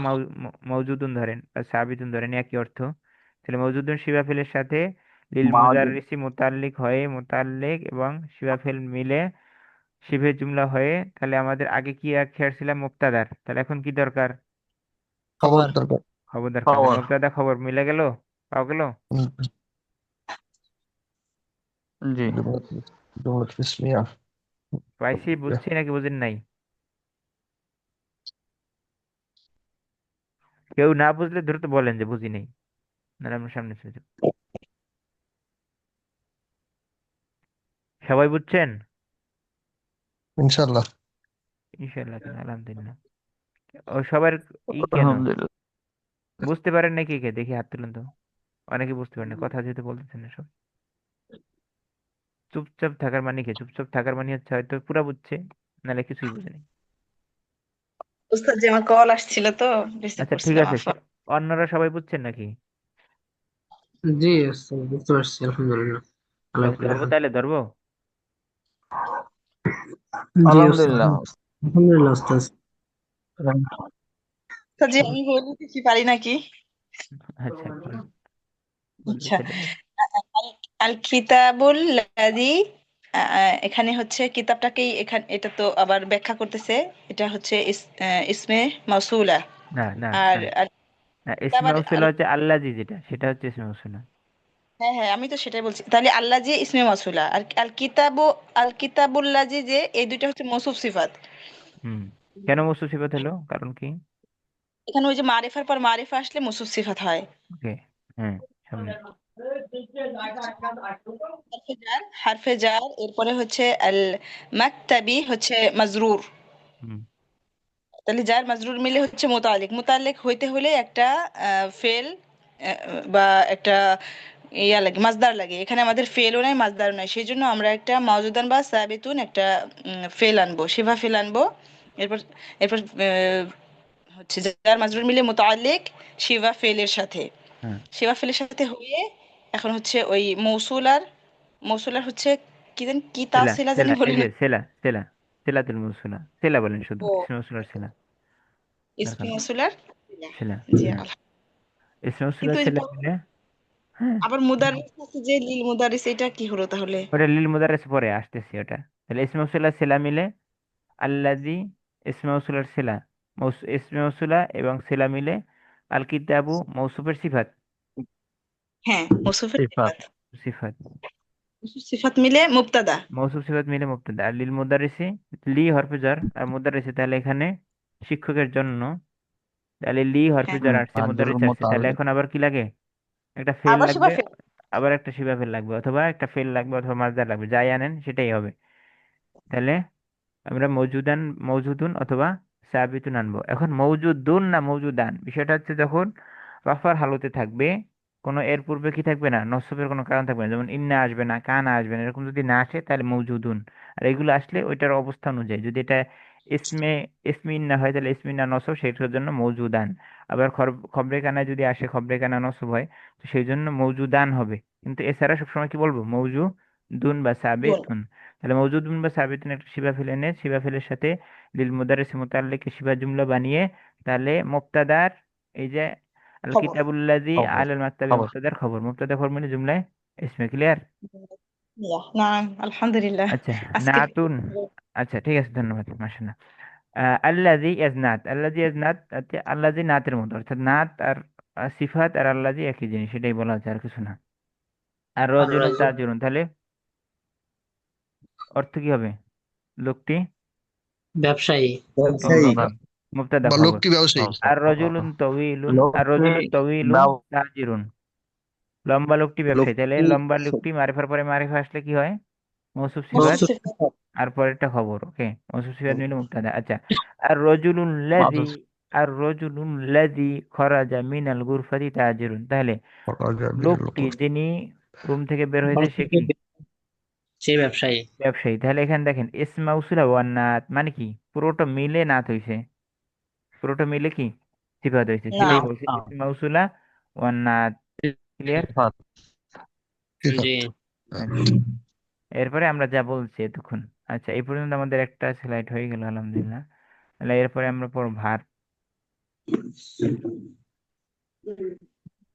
মওজুদুন ধরেন বা সাবিতুন ধরেন, একই অর্থ। তাহলে মওজুদুন শিবাফেলের সাথে লিল মাউজুদ। মুজাররিসি মুতাল্লিক হয়ে, মুতাল্লিক এবং শিবাফেল মিলে শিবে জুমলা হয়ে, তাহলে আমাদের আগে কি খেয়াল ছিল? মুক্তাদার। তাহলে এখন কি দরকার? খবর খবর। দরকার। খবর দরকার। তাহলে খবর। মুক্তাদা খবর মিলে গেল, পাওয়া গেল। হুম, জি। জুমলাত ইসমিয়া। পাইছি, বুঝছি নাকি বুঝেন নাই? কেউ না বুঝলে দ্রুত বলেন যে বুঝি নেই, নাহলে আমরা সামনে চলে যাবো। সবাই বুঝছেন? ইনশাআল্লাহ। ইনশাআল্লাহ কেন, আলহামদুলিল্লাহ। ও সবার কেন আলহামদুলিল্লাহ। বুঝতে পারেন নাকি? কে দেখি হাত তুলেন তো। অনেকে বুঝতে পারেন না, কথা যেহেতু বলতেছেন না সব। চুপচাপ থাকার মানে কি? চুপচাপ থাকার মানে হচ্ছে হয়তো পুরা বুঝছে, নাহলে কিছুই বুঝেনি। উস্তাদ যে আমার কল আসছিল তো রিসিভ আচ্ছা ঠিক করছিলাম আছে, আফা। অন্যরা সবাই বুঝছেন নাকি? জি ওস্তাদ, বুঝতে পারছি আলহামদুলিল্লাহ। আল্লাহ তাহলে করে ধরবো, রাখুন। তাহলে ধরবো। জি ওস্তাদ, আলহামদুলিল্লাহ। আলহামদুলিল্লাহ ওস্তাদ। তো যে আমি বলি কি পারি নাকি? আচ্ছা বলেন, বললে আচ্ছা, চলে যাবে। আল আল কিতাবুল লাযী, এখানে হচ্ছে কিতাবটাকেই, এখানে এটা তো আবার ব্যাখ্যা করতেছে। এটা হচ্ছে ইসমে মাউসুলা। না না আর না আর না, কিতাব ইসমে আর মৌসুলা হচ্ছে আল্লাজি, যেটা সেটা হচ্ছে ইসমে মৌসুলা। হ্যাঁ হ্যাঁ, আমি তো সেটাই বলছি। তাহলে আল্লাহ যে ইসমে মাসুলা, আর আল কিতাবুল্লাজি যে, এই দুইটা হচ্ছে মৌসুফ সিফাত। হুম, কেন মৌসুফ সিফাত হলো? কারণ কি? এখানে ওই যে মারিফার পর মারিফা আসলে মৌসুফ সিফাত হয়। ওকে, হ্যাঁ, সামনে। হারফে জার, এরপরে হচ্ছে আল মাকতাবি হচ্ছে মাজরুর। হুম, তাহলে জার মাজরুর মিলে হচ্ছে মোতালেক। মোতালেক হইতে হলে একটা ফেল বা একটা ইয়া লাগে, মাজদার লাগে। এখানে আমাদের ফেলও নাই মাজদারও নাই, সেই জন্য আমরা একটা মাওজুদান বা সাবিতুন একটা ফেল আনবো, শিফা ফেল আনবো। এরপর এরপর হচ্ছে জার মাজরুর মিলে মোতালেক শিফা ফেলের সাথে, হ্যাঁ, শিফা ফেলের সাথে হয়ে এখন হচ্ছে ওই মৌসুলার, মৌসুলার হচ্ছে কি জানি, কি সেলা তাসিলা জানি সেলা, বলে এই না। যে সেলা সেলা, সেলাতুল মৌসুলা, সেলা বলেন শুধু, ও, ইসমে মৌসুলার সেলা, দরকার ইসমে নেই। মৌসুলার। সেলা, জি হ্যাঁ, ইসমে কিন্তু মৌসুলার ওই যে সেলা মিলে, হ্যাঁ। আবার মুদারিস আছে যে লিল মুদারিস, এটা কি হলো তাহলে? ওটা লিল মুদারেস পরে আসতেছি ওটা। তাহলে ইসমে মৌসুলার সেলা মিলে আল্লাজি, ইসমে মৌসুলার সেলা, ইসমে মৌসুলা এবং সেলা মিলে আল কিতাবু মৌসুফের সিফাত, হ্যাঁ, মৌসুফের সিফাত। সিফাত। সিফাত, মৌসুফ সিফাত মিলে মুবতাদা। মৌসুফ সিফাত মিলে মুবতাদা। আর লিল মুদারিসি, লি হরফে জার আর মুদারিসি, তাহলে এখানে শিক্ষকের জন্য, তাহলে লি হরফে হ্যাঁ জার আসছে, তাজুল মুদারিস আসছে, তাহলে মুতাল্লিক এখন আবার কি লাগে? একটা ফেল আবার শিবা লাগবে, ফেল। আবার একটা শিবা ফেল লাগবে, অথবা একটা ফেল লাগবে, অথবা মাসদার লাগবে, যাই আনেন সেটাই হবে। তাহলে আমরা মৌজুদুন অথবা সাবিতুন আনবো। এখন মৌজুদুন না মৌজুদান, বিষয়টা হচ্ছে যখন রফার হালতে থাকবে, কোনো এর পূর্বে কি থাকবে না, নসবের কোনো কারণ থাকবে না, যেমন ইন্না আসবে না, কানা আসবে না, এরকম যদি না আসে তাহলে মৌজুদুন। আর এগুলো আসলে ওইটার অবস্থা অনুযায়ী, যদি এটা ইসমে ইসমি ইন্না হয় তাহলে ইসমি ইন্না নসব, সেটার জন্য মৌজুদান। আবার খবরে কানায় যদি আসে খবরে কানা নসব হয়, তো সেই জন্য মৌজুদান হবে। কিন্তু এছাড়া সবসময় কি বলবো, মৌজুদুন বা দুন। সাবিতুন। তাহলে মওজুদুন বা সাবিতুন একটা শিবা ফেল এনে শিবা ফেলের সাথে লিল মুদারিস মুতাল্লিকে শিবা জুমলা বানিয়ে, তাহলে মুবতাদার, এই যে আল খবর। কিতাবুল্লাযী খবর আলাল মাকতাবি, খবর মুবতাদার খবর, মুবতাদা খবর মানে জুমলায় ইসমে, ক্লিয়ার? নাম আলহামদুলিল্লাহ। আচ্ছা, আজকে নাতুন। আচ্ছা ঠিক আছে, ধন্যবাদ, মাশাআল্লাহ। আল্লাযী ইয়াজনাত, আল্লাযী ইয়াজনাত, আল্লাযী নাতের মতো, অর্থাৎ নাত আর সিফাত আর আল্লাযী একই জিনিস, সেটাই বলা হচ্ছে, আর কিছু না। আর আর রজুলুন রাজু তাজিরুন, তাহলে অর্থ কি হবে? লোকটি ব্যবসায়ী। ব্যবসায়ী। ব্যবসায়ী, মুবতাদা মুবতাদা বা খবর। লোকটি ব্যবসায়ী। আর রজুলুন তওয়িলুন, আর লোকটি রজুলুন তওয়িলুন ব্যব- তাজিরুন, লম্বা লোকটি ব্যবসায়ী, তাহলে লোকটি লম্বা লোকটি মারিফার পরে মারিফা আসলে কি হয়? মৌসুফ সিফাত, মৌসুফ আর পরেরটা খবর। ওকে, মৌসুফ সিফাত মিলে মুবতাদা। আচ্ছা, আর রজুলুন লাযী, মাদুস আর রজুলুন লাযী খরাজা মিনাল গুরফাতি তাজিরুন, তাহলে লোকটি যিনি রুম থেকে বের হয়েছে বাড়ি সে থেকে কি? সে ব্যবসায়ী। ব্যবসায়ী। তাহলে এখানে দেখেন ইসম মাউসুলা ওয়ান নাত, মানে কি পুরোটা মিলে নাত হইছে, পুরোটা মিলে কি সিফাত হয়েছে, না। সেটাই বলছে ইসম মাউসুলা ওয়ান নাত। ক্লিয়ার? সিফাত জি। আচ্ছা, এরপরে আমরা যা বলছি এতক্ষণ। আচ্ছা, এই পর্যন্ত আমাদের একটা স্লাইড হয়ে গেল, আলহামদুলিল্লাহ। তাহলে এরপরে আমরা পড়ব ভার।